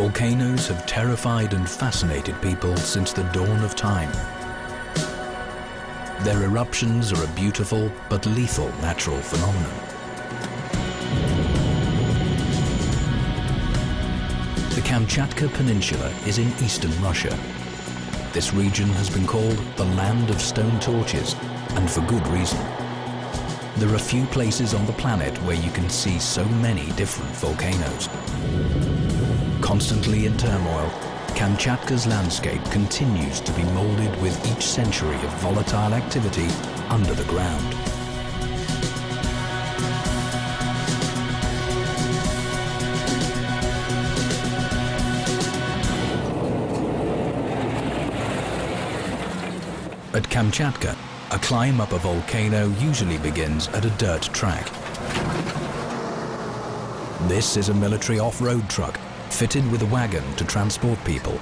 Volcanoes have terrified and fascinated people since the dawn of time. Their eruptions are a beautiful but lethal natural phenomenon. The Kamchatka Peninsula is in eastern Russia. This region has been called the land of stone torches, and for good reason. There are few places on the planet where you can see so many different volcanoes. Constantly in turmoil, Kamchatka's landscape continues to be molded with each century of volatile activity under the ground. At Kamchatka, a climb up a volcano usually begins at a dirt track. This is a military off-road truck fitted with a wagon to transport people.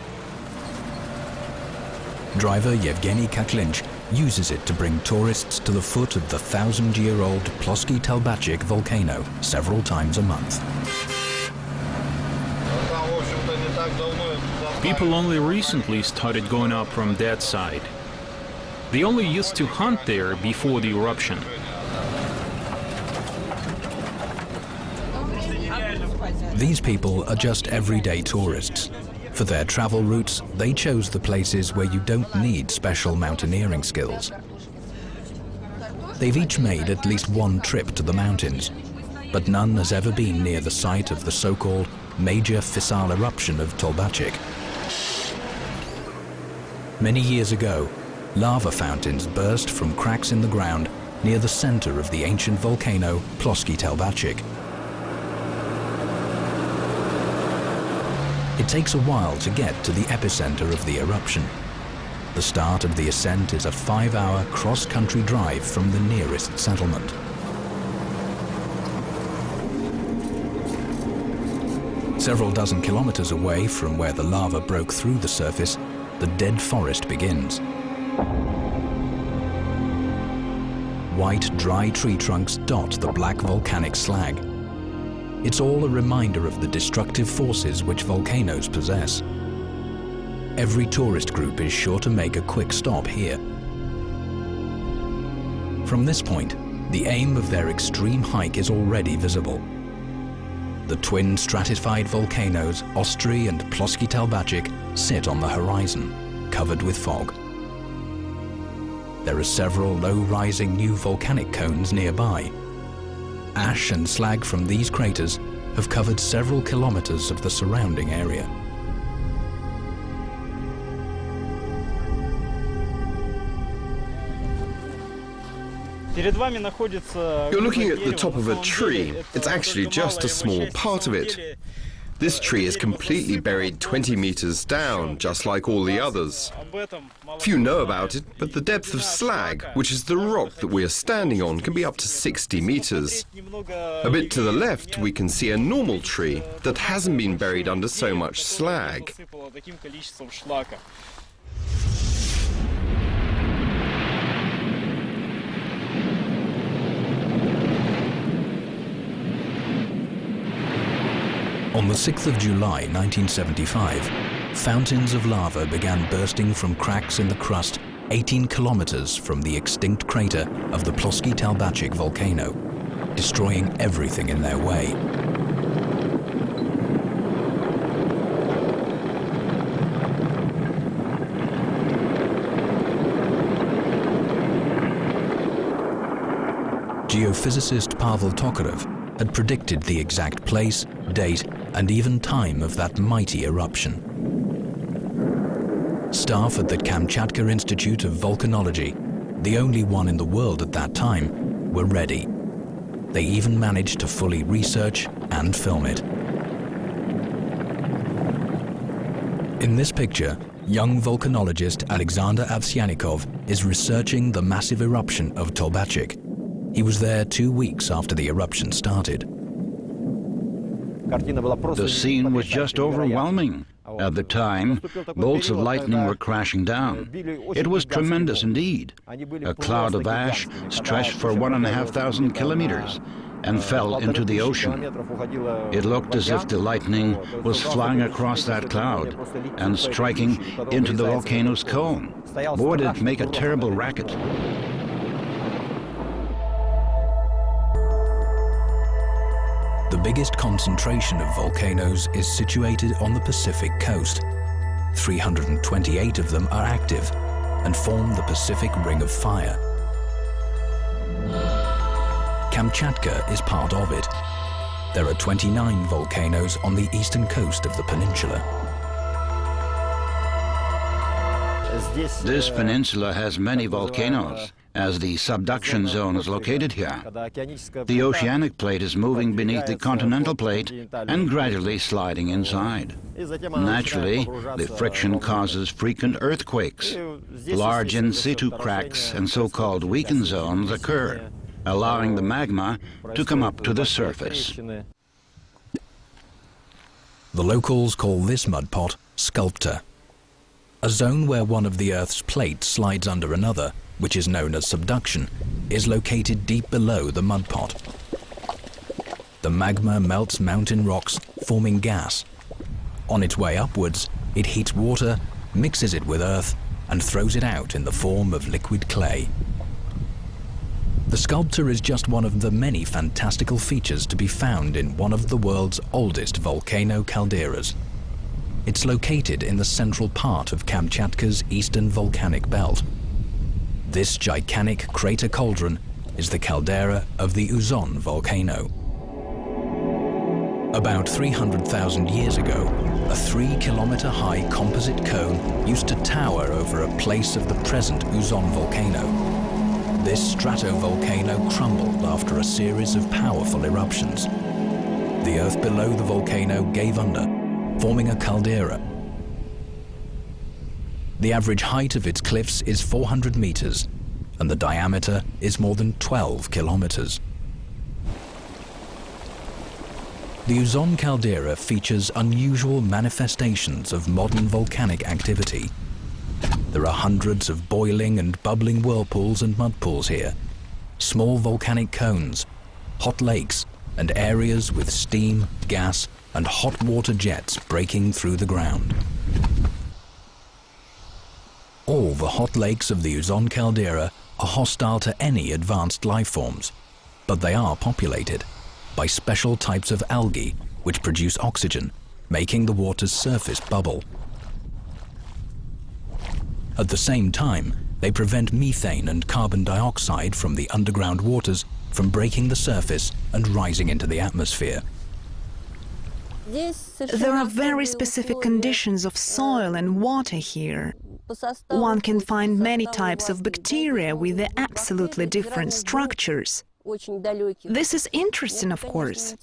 Driver Yevgeny Kaklinch uses it to bring tourists to the foot of the 1,000-year-old Plosky Telbachik volcano several times a month. People only recently started going up from that side. They only used to hunt there before the eruption. These people are just everyday tourists. For their travel routes, they chose the places where you don't need special mountaineering skills. They've each made at least one trip to the mountains, but none has ever been near the site of the so-called major fissile eruption of Telbachik. Many years ago, lava fountains burst from cracks in the ground near the center of the ancient volcano Plosky Telbachik. It takes a while to get to the epicenter of the eruption. The start of the ascent is a 5-hour cross-country drive from the nearest settlement. Several dozen kilometers away from where the lava broke through the surface, the dead forest begins. White, dry tree trunks dot the black volcanic slag. It's all a reminder of the destructive forces which volcanoes possess. Every tourist group is sure to make a quick stop here. From this point, the aim of their extreme hike is already visible. The twin stratified volcanoes, Ostry and Plosky Telbachik, sit on the horizon, covered with fog. There are several low-rising new volcanic cones nearby. Ash and slag from these craters have covered several kilometers of the surrounding area. You're looking at the top of a tree. It's actually just a small part of it. This tree is completely buried 20 meters down, just like all the others. Few know about it, but the depth of slag, which is the rock that we are standing on, can be up to 60 meters. A bit to the left, we can see a normal tree that hasn't been buried under so much slag. On the 6th of July 1975, fountains of lava began bursting from cracks in the crust 18 kilometers from the extinct crater of the Plosky Telbachik volcano, destroying everything in their way. Geophysicist Pavel Tokarev had predicted the exact place, date, and even time of that mighty eruption. Staff at the Kamchatka Institute of Volcanology, the only one in the world at that time, were ready. They even managed to fully research and film it. In this picture, young volcanologist Alexander Avsyanikov is researching the massive eruption of Telbachik. He was there 2 weeks after the eruption started. The scene was just overwhelming. At the time, bolts of lightning were crashing down. It was tremendous indeed. A cloud of ash stretched for 1,500 kilometers and fell into the ocean. It looked as if the lightning was flying across that cloud and striking into the volcano's cone. Boy, did it make a terrible racket. The biggest concentration of volcanoes is situated on the Pacific coast. 328 of them are active and form the Pacific Ring of Fire. Kamchatka is part of it. There are 29 volcanoes on the eastern coast of the peninsula. This peninsula has many volcanoes, as the subduction zone is located here. The oceanic plate is moving beneath the continental plate and gradually sliding inside. Naturally, the friction causes frequent earthquakes. Large in situ cracks and so-called weakened zones occur, allowing the magma to come up to the surface. The locals call this mud pot sculptor. A zone where one of the Earth's plates slides under another, which is known as subduction, is located deep below the mud pot. The magma melts mountain rocks, forming gas. On its way upwards, it heats water, mixes it with earth, and throws it out in the form of liquid clay. The sculptor is just one of the many fantastical features to be found in one of the world's oldest volcano calderas. It's located in the central part of Kamchatka's eastern volcanic belt. This gigantic crater cauldron is the caldera of the Uzon volcano. About 300,000 years ago, a 3-kilometer-high composite cone used to tower over a place of the present Uzon volcano. This stratovolcano crumbled after a series of powerful eruptions. The earth below the volcano gave under, forming a caldera. The average height of its cliffs is 400 meters, and the diameter is more than 12 kilometers. The Uzon caldera features unusual manifestations of modern volcanic activity. There are hundreds of boiling and bubbling whirlpools and mud pools here, small volcanic cones, hot lakes, and areas with steam, gas, and hot water jets breaking through the ground. All the hot lakes of the Uzon caldera are hostile to any advanced life forms, but they are populated by special types of algae which produce oxygen, making the water's surface bubble. At the same time, they prevent methane and carbon dioxide from the underground waters from breaking the surface and rising into the atmosphere. There are very specific conditions of soil and water here. One can find many types of bacteria with absolutely different structures. This is interesting, of course.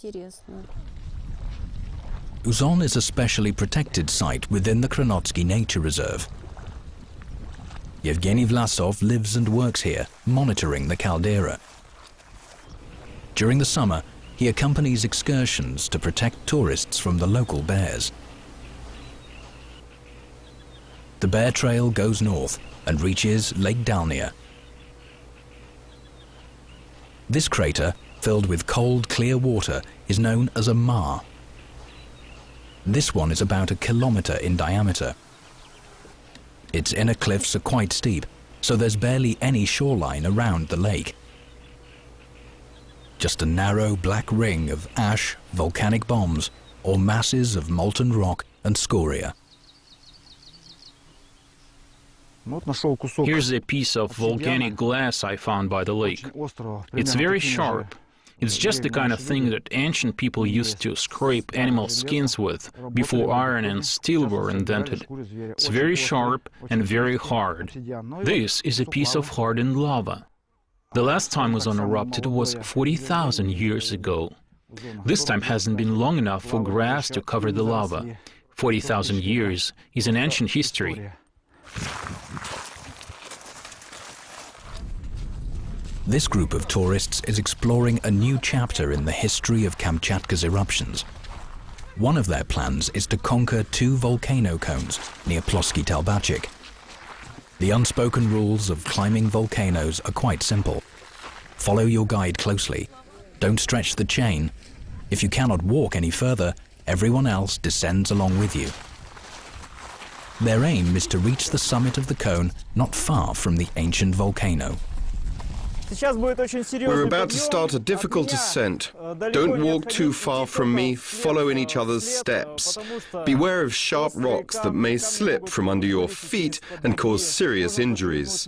Uzon is a specially protected site within the Kronotsky Nature Reserve. Yevgeny Vlasov lives and works here, monitoring the caldera. During the summer, he accompanies excursions to protect tourists from the local bears. The bear trail goes north and reaches Lake Dalnia. This crater, filled with cold, clear water, is known as a maar. This one is about 1 kilometer in diameter. Its inner cliffs are quite steep, so there's barely any shoreline around the lake. Just a narrow black ring of ash, volcanic bombs, or masses of molten rock and scoria. Here's a piece of volcanic glass I found by the lake. It's very sharp. It's just the kind of thing that ancient people used to scrape animal skins with before iron and steel were invented. It's very sharp and very hard. This is a piece of hardened lava. The last time Uzon erupted was 40,000 years ago. This time hasn't been long enough for grass to cover the lava. 40,000 years is an ancient history. This group of tourists is exploring a new chapter in the history of Kamchatka's eruptions. One of their plans is to conquer 2 volcano cones near Ploski Telbacic. The unspoken rules of climbing volcanoes are quite simple. Follow your guide closely. Don't stretch the chain. If you cannot walk any further, everyone else descends along with you. Their aim is to reach the summit of the cone not far from the ancient volcano. We're about to start a difficult descent. Don't walk too far from me, follow in each other's steps. Beware of sharp rocks that may slip from under your feet and cause serious injuries.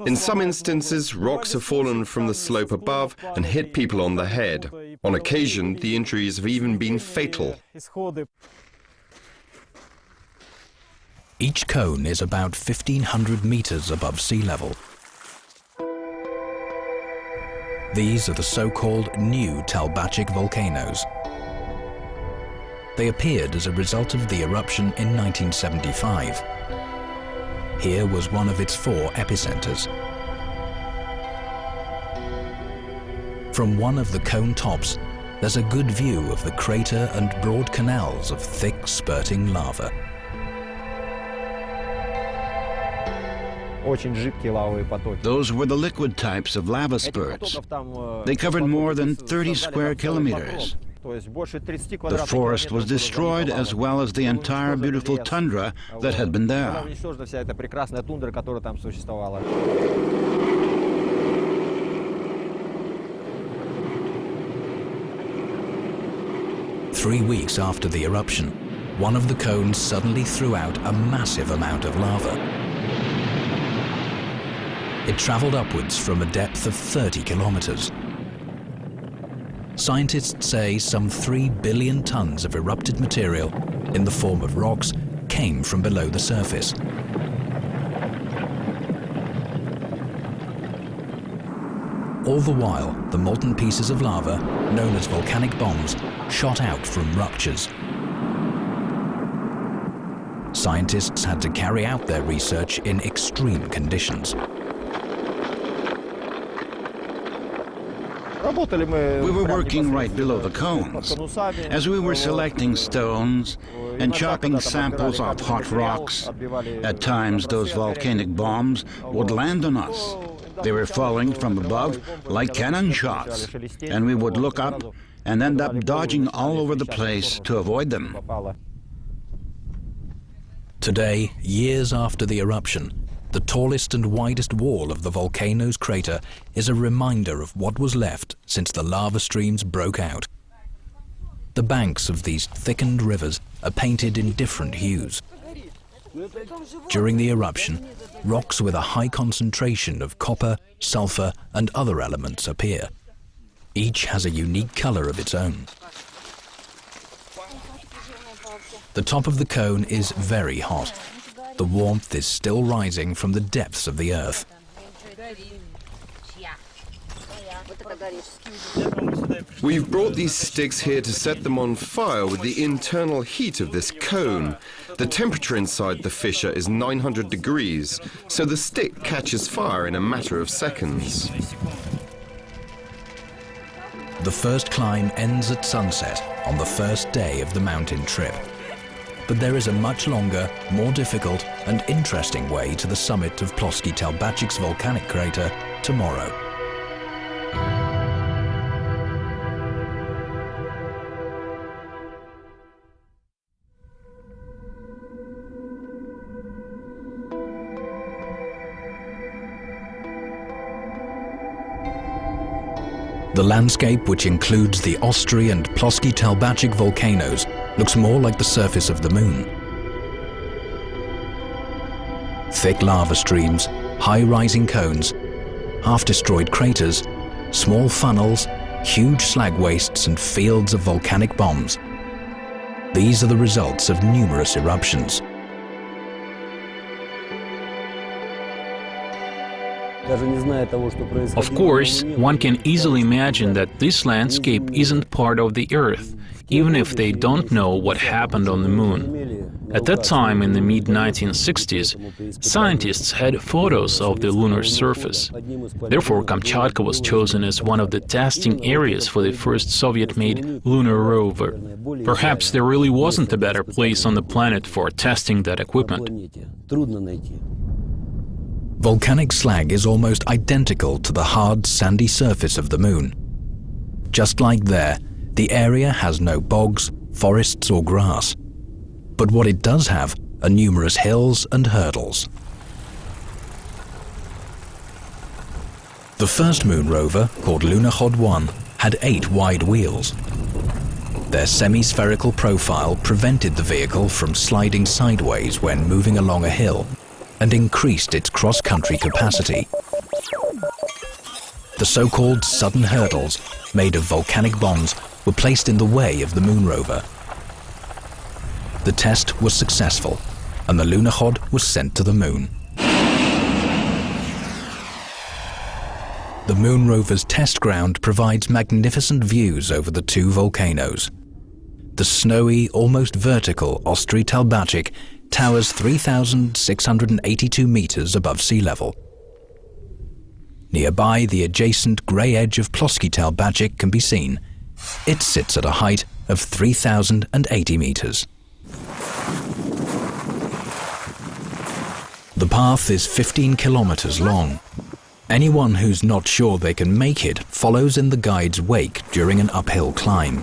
In some instances, rocks have fallen from the slope above and hit people on the head. On occasion, the injuries have even been fatal. Each cone is about 1,500 meters above sea level. These are the so-called new Telbacic volcanoes. They appeared as a result of the eruption in 1975. Here was one of its 4 epicenters. From one of the cone tops, there's a good view of the crater and broad canals of thick, spurting lava. Those were the liquid types of lava spurts. They covered more than 30 square kilometers. The forest was destroyed as well as the entire beautiful tundra that had been there. 3 weeks after the eruption, one of the cones suddenly threw out a massive amount of lava. It traveled upwards from a depth of 30 kilometers. Scientists say some 3 billion tons of erupted material in the form of rocks came from below the surface. All the while, the molten pieces of lava, known as volcanic bombs, shot out from ruptures. Scientists had to carry out their research in extreme conditions. We were working right below the cones. As we were selecting stones and chopping samples off hot rocks, at times those volcanic bombs would land on us. They were falling from above like cannon shots, and we would look up and end up dodging all over the place to avoid them. Today, years after the eruption, the tallest and widest wall of the volcano's crater is a reminder of what was left since the lava streams broke out. The banks of these thickened rivers are painted in different hues. During the eruption, rocks with a high concentration of copper, sulfur, and other elements appear. Each has a unique color of its own. The top of the cone is very hot. The warmth is still rising from the depths of the earth. We've brought these sticks here to set them on fire with the internal heat of this cone. The temperature inside the fissure is 900 degrees, so the stick catches fire in a matter of seconds. The first climb ends at sunset on the first day of the mountain trip. But there is a much longer, more difficult and interesting way to the summit of Ploski Telbacic's volcanic crater tomorrow. The landscape, which includes the Ostry and Ploski Telbacic volcanoes, looks more like the surface of the moon. Thick lava streams, high-rising cones, half-destroyed craters, small funnels, huge slag wastes and fields of volcanic bombs. These are the results of numerous eruptions. Of course, one can easily imagine that this landscape isn't part of the Earth, even if they don't know what happened on the Moon. At that time, in the mid-1960s, scientists had photos of the lunar surface. Therefore, Kamchatka was chosen as one of the testing areas for the first Soviet-made lunar rover. Perhaps there really wasn't a better place on the planet for testing that equipment. Volcanic slag is almost identical to the hard, sandy surface of the Moon. Just like there, the area has no bogs, forests or grass. But what it does have are numerous hills and hurdles. The first Moon rover, called Lunokhod 1, had 8 wide wheels. Their semi-spherical profile prevented the vehicle from sliding sideways when moving along a hill and increased its cross-country capacity. The so-called sudden hurdles, made of volcanic bonds, were placed in the way of the Moon rover. The test was successful, and the Lunokhod was sent to the Moon. The Moon rover's test ground provides magnificent views over the 2 volcanoes. The snowy, almost vertical Ostry Talbachik towers 3,682 meters above sea level. Nearby, the adjacent grey edge of Ploski Talbachik can be seen. It sits at a height of 3,080 meters. The path is 15 kilometers long. Anyone who's not sure they can make it follows in the guide's wake during an uphill climb.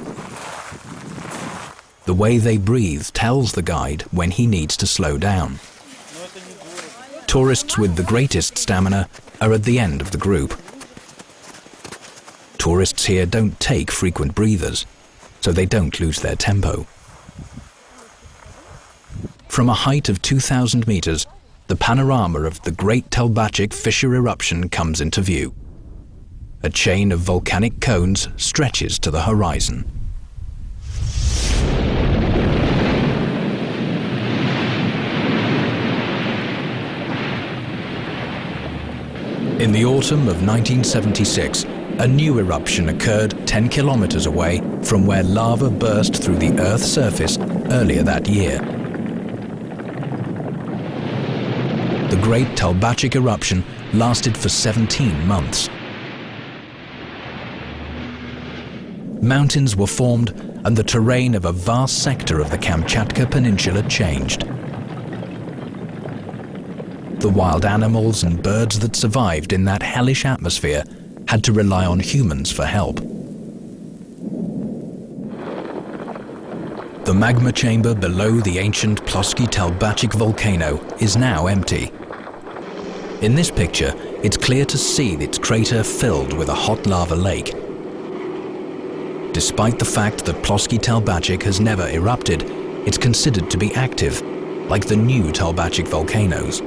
The way they breathe tells the guide when he needs to slow down. Tourists with the greatest stamina are at the end of the group. Tourists here don't take frequent breathers, so they don't lose their tempo. From a height of 2,000 meters, the panorama of the Great Talbachik fissure eruption comes into view. A chain of volcanic cones stretches to the horizon. In the autumn of 1976, a new eruption occurred 10 kilometers away from where lava burst through the Earth's surface earlier that year. The Great Talbachik eruption lasted for 17 months. Mountains were formed and the terrain of a vast sector of the Kamchatka peninsula changed. The wild animals and birds that survived in that hellish atmosphere had to rely on humans for help. The magma chamber below the ancient Ploski Talbachik volcano is now empty. In this picture, it's clear to see its crater filled with a hot lava lake. Despite the fact that Ploski Talbachik has never erupted, it's considered to be active, like the new Talbachik volcanoes.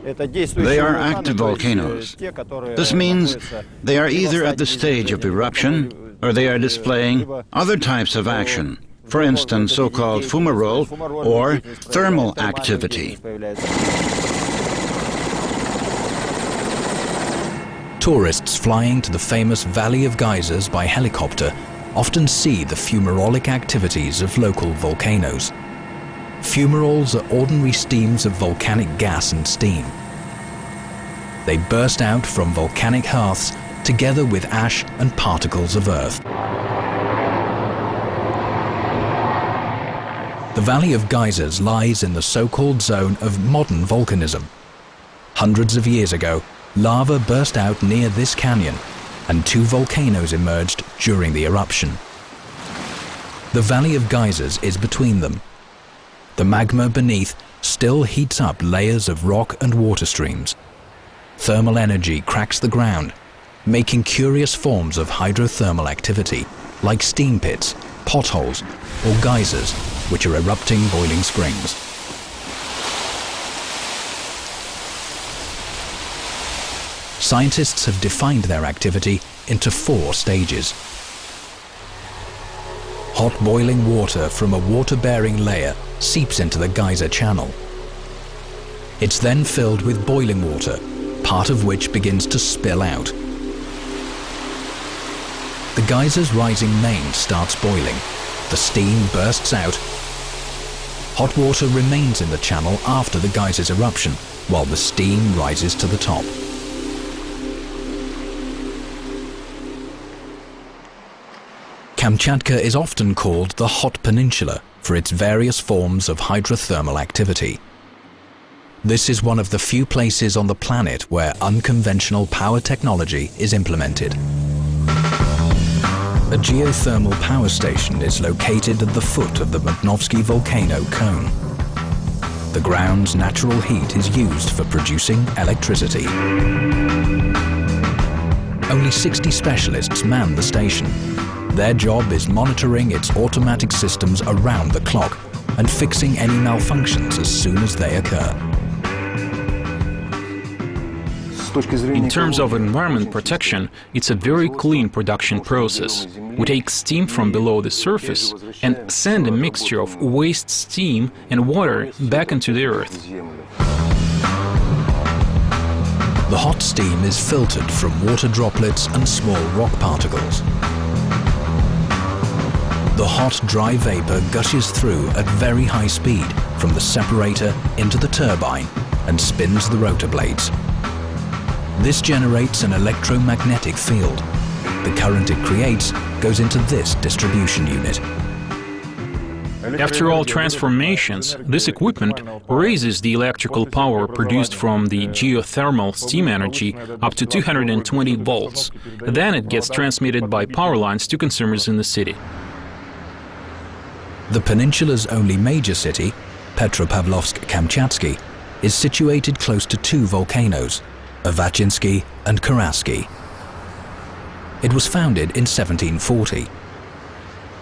They are active volcanoes. This means they are either at the stage of eruption or they are displaying other types of action, for instance, so-called fumarole or thermal activity. Tourists flying to the famous Valley of Geysers by helicopter often see the fumarolic activities of local volcanoes. Fumaroles are ordinary steams of volcanic gas and steam. They burst out from volcanic hearths together with ash and particles of earth. The Valley of Geysers lies in the so-called zone of modern volcanism. Hundreds of years ago, lava burst out near this canyon, and 2 volcanoes emerged during the eruption. The Valley of Geysers is between them. The magma beneath still heats up layers of rock and water streams. Thermal energy cracks the ground, making curious forms of hydrothermal activity, like steam pits, potholes, or geysers, which are erupting boiling springs. Scientists have defined their activity into 4 stages. Hot boiling water from a water-bearing layer seeps into the geyser channel. It's then filled with boiling water, part of which begins to spill out. The geyser's rising main starts boiling. The steam bursts out, Hot water remains in the channel after the geyser's eruption, while the steam rises to the top. Kamchatka is often called the Hot Peninsula for its various forms of hydrothermal activity. This is one of the few places on the planet where unconventional power technology is implemented. A geothermal power station is located at the foot of the Magnovsky volcano cone. The ground's natural heat is used for producing electricity. Only 60 specialists man the station. Their job is monitoring its automatic systems around the clock and fixing any malfunctions as soon as they occur. In terms of environment protection, it's a very clean production process. We take steam from below the surface and send a mixture of waste steam and water back into the earth. The hot steam is filtered from water droplets and small rock particles. The hot, dry vapor gushes through at very high speed from the separator into the turbine and spins the rotor blades. This generates an electromagnetic field. The current it creates goes into this distribution unit. After all transformations, this equipment raises the electrical power produced from the geothermal steam energy up to 220 volts. Then it gets transmitted by power lines to consumers in the city. The peninsula's only major city, Petropavlovsk-Kamchatsky, is situated close to two volcanoes, Avachinsky and Karasky. It was founded in 1740.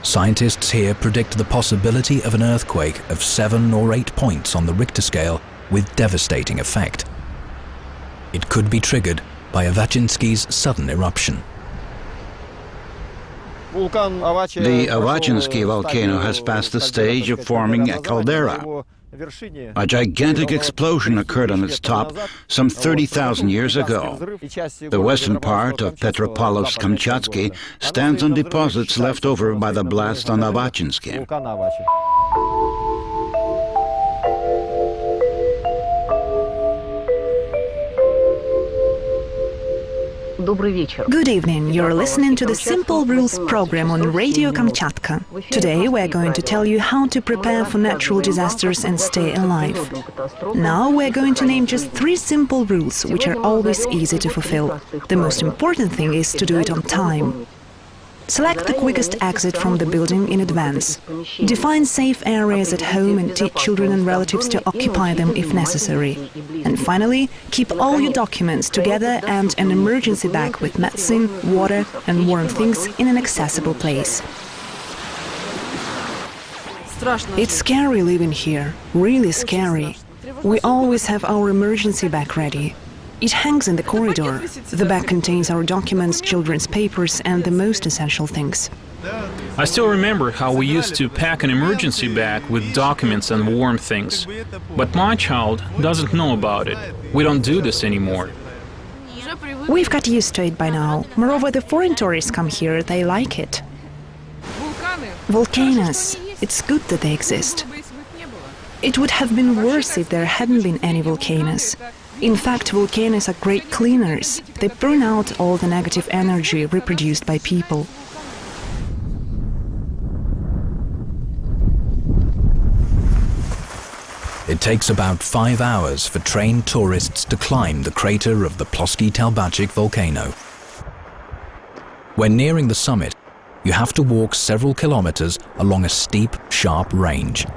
Scientists here predict the possibility of an earthquake of 7 or 8 points on the Richter scale with devastating effect. It could be triggered by Avachinsky's sudden eruption. The Avachinsky volcano has passed the stage of forming a caldera. A gigantic explosion occurred on its top some 30,000 years ago. The western part of Petropavlovsk-Kamchatsky stands on deposits left over by the blast on Avachinsky. Good evening, you're listening to the Simple Rules program on Radio Kamchatka. Today we're going to tell you how to prepare for natural disasters and stay alive. Now we're going to name just 3 simple rules which are always easy to fulfill. The most important thing is to do it on time. Select the quickest exit from the building in advance. Define safe areas at home and teach children and relatives to occupy them if necessary. And finally, keep all your documents together and an emergency bag with medicine, water and warm things in an accessible place. It's scary living here, really scary. We always have our emergency bag ready. It hangs in the corridor. The bag contains our documents, children's papers and the most essential things. I still remember how we used to pack an emergency bag with documents and warm things. But my child doesn't know about it. We don't do this anymore. We've got used to it by now. Moreover, the foreign tourists come here, they like it. Volcanoes. It's good that they exist. It would have been worse if there hadn't been any volcanoes. In fact, volcanoes are great cleaners. They burn out all the negative energy reproduced by people. It takes about 5 hours for trained tourists to climb the crater of the Ploski-Talbachik volcano. When nearing the summit, you have to walk several kilometers along a steep, sharp range.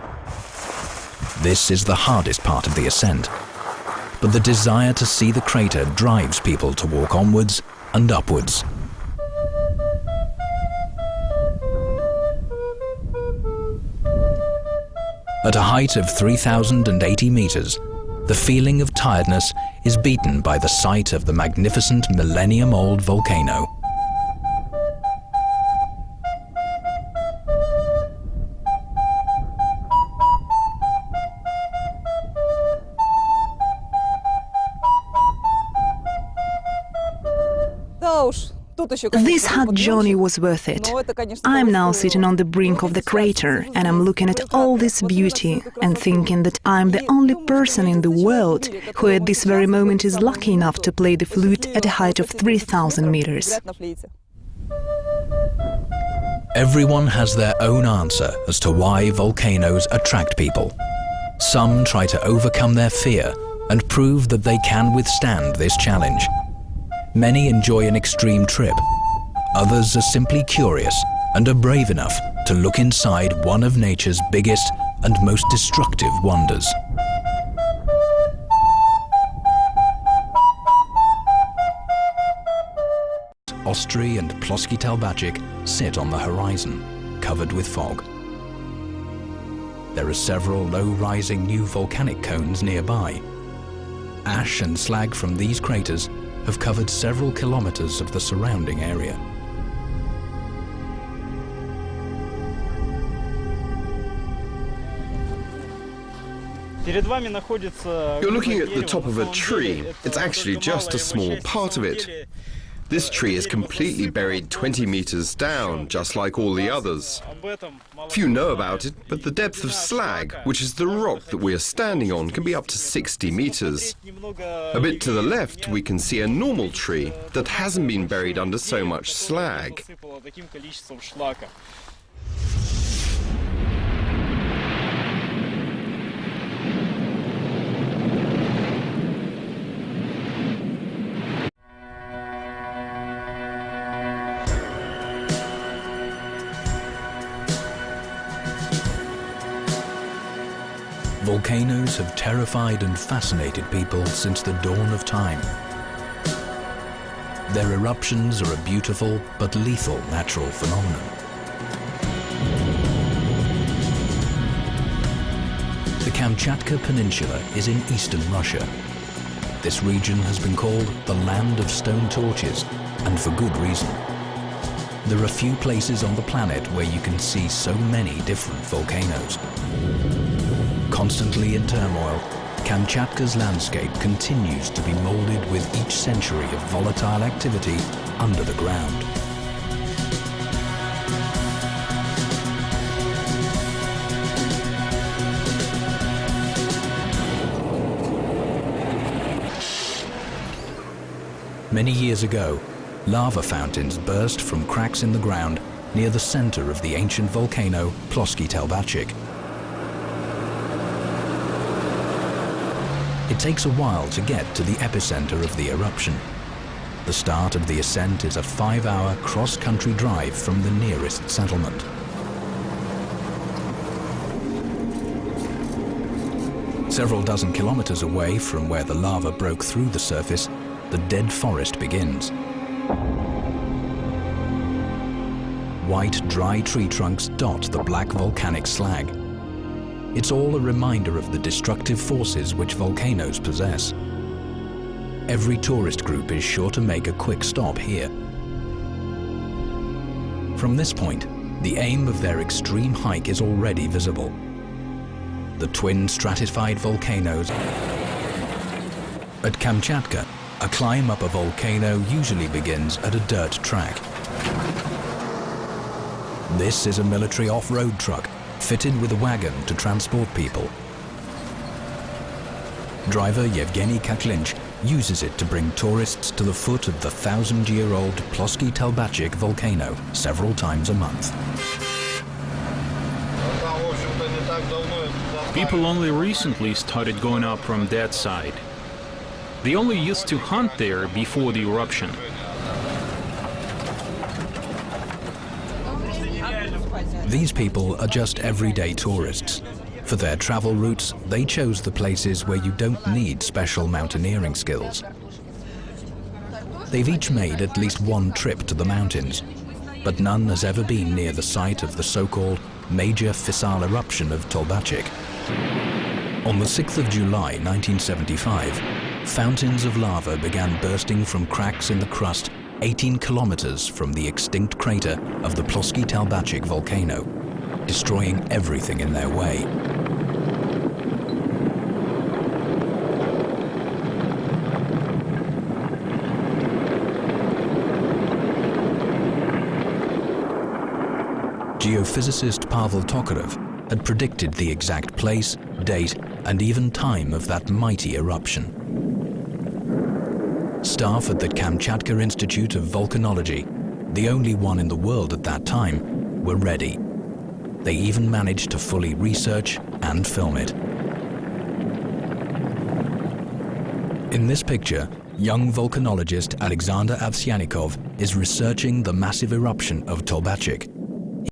This is the hardest part of the ascent. But the desire to see the crater drives people to walk onwards and upwards. At a height of 3,080 meters, the feeling of tiredness is beaten by the sight of the magnificent millennium-old volcano. This hot journey was worth it. I'm now sitting on the brink of the crater and I'm looking at all this beauty and thinking that I'm the only person in the world who at this very moment is lucky enough to play the flute at a height of 3,000 meters. Everyone has their own answer as to why volcanoes attract people. Some try to overcome their fear and prove that they can withstand this challenge. Many enjoy an extreme trip. Others are simply curious and are brave enough to look inside one of nature's biggest and most destructive wonders. Ostry and Ploski Telbacic sit on the horizon, covered with fog. There are several low-rising new volcanic cones nearby. Ash and slag from these craters have covered several kilometers of the surrounding area. You're looking at the top of a tree. It's actually just a small part of it. This tree is completely buried 20 meters down, just like all the others. Few know about it, but the depth of slag, which is the rock that we are standing on, can be up to 60 meters. A bit to the left, we can see a normal tree that hasn't been buried under so much slag. Volcanoes have terrified and fascinated people since the dawn of time. Their eruptions are a beautiful but lethal natural phenomenon. The Kamchatka peninsula is in eastern Russia. This region has been called the land of stone torches, and for good reason. There are few places on the planet where you can see so many different volcanoes. Constantly in turmoil, Kamchatka's landscape continues to be molded with each century of volatile activity under the ground. Many years ago, lava fountains burst from cracks in the ground near the center of the ancient volcano Ploski Telbacic. It takes a while to get to the epicenter of the eruption. The start of the ascent is a 5-hour cross-country drive from the nearest settlement. Several dozen kilometers away from where the lava broke through the surface, the dead forest begins. White, dry tree trunks dot the black volcanic slag. It's all a reminder of the destructive forces which volcanoes possess. Every tourist group is sure to make a quick stop here. From this point, the aim of their extreme hike is already visible. The twin stratified volcanoes. At Kamchatka, a climb up a volcano usually begins at a dirt track. This is a military off-road truck fitted with a wagon to transport people. Driver Yevgeny Kaklinch uses it to bring tourists to the foot of the 1,000-year-old Ploski Telbacic volcano several times a month. People only recently started going up from that side. They only used to hunt there before the eruption. These people are just everyday tourists. For their travel routes, they chose the places where you don't need special mountaineering skills. They've each made at least one trip to the mountains, but none has ever been near the site of the so-called major fissile eruption of Telbacic. On the 6th of July 1975, fountains of lava began bursting from cracks in the crust 18 kilometers from the extinct crater of the Ploski Telbacic volcano, destroying everything in their way. geophysicist Pavel Tokarev had predicted the exact place, date, and even time of that mighty eruption. Staff at the Kamchatka Institute of Volcanology, the only one in the world at that time, were ready. They even managed to fully research and film it. In this picture, young volcanologist Alexander Avsyanikov is researching the massive eruption of Tolbachik.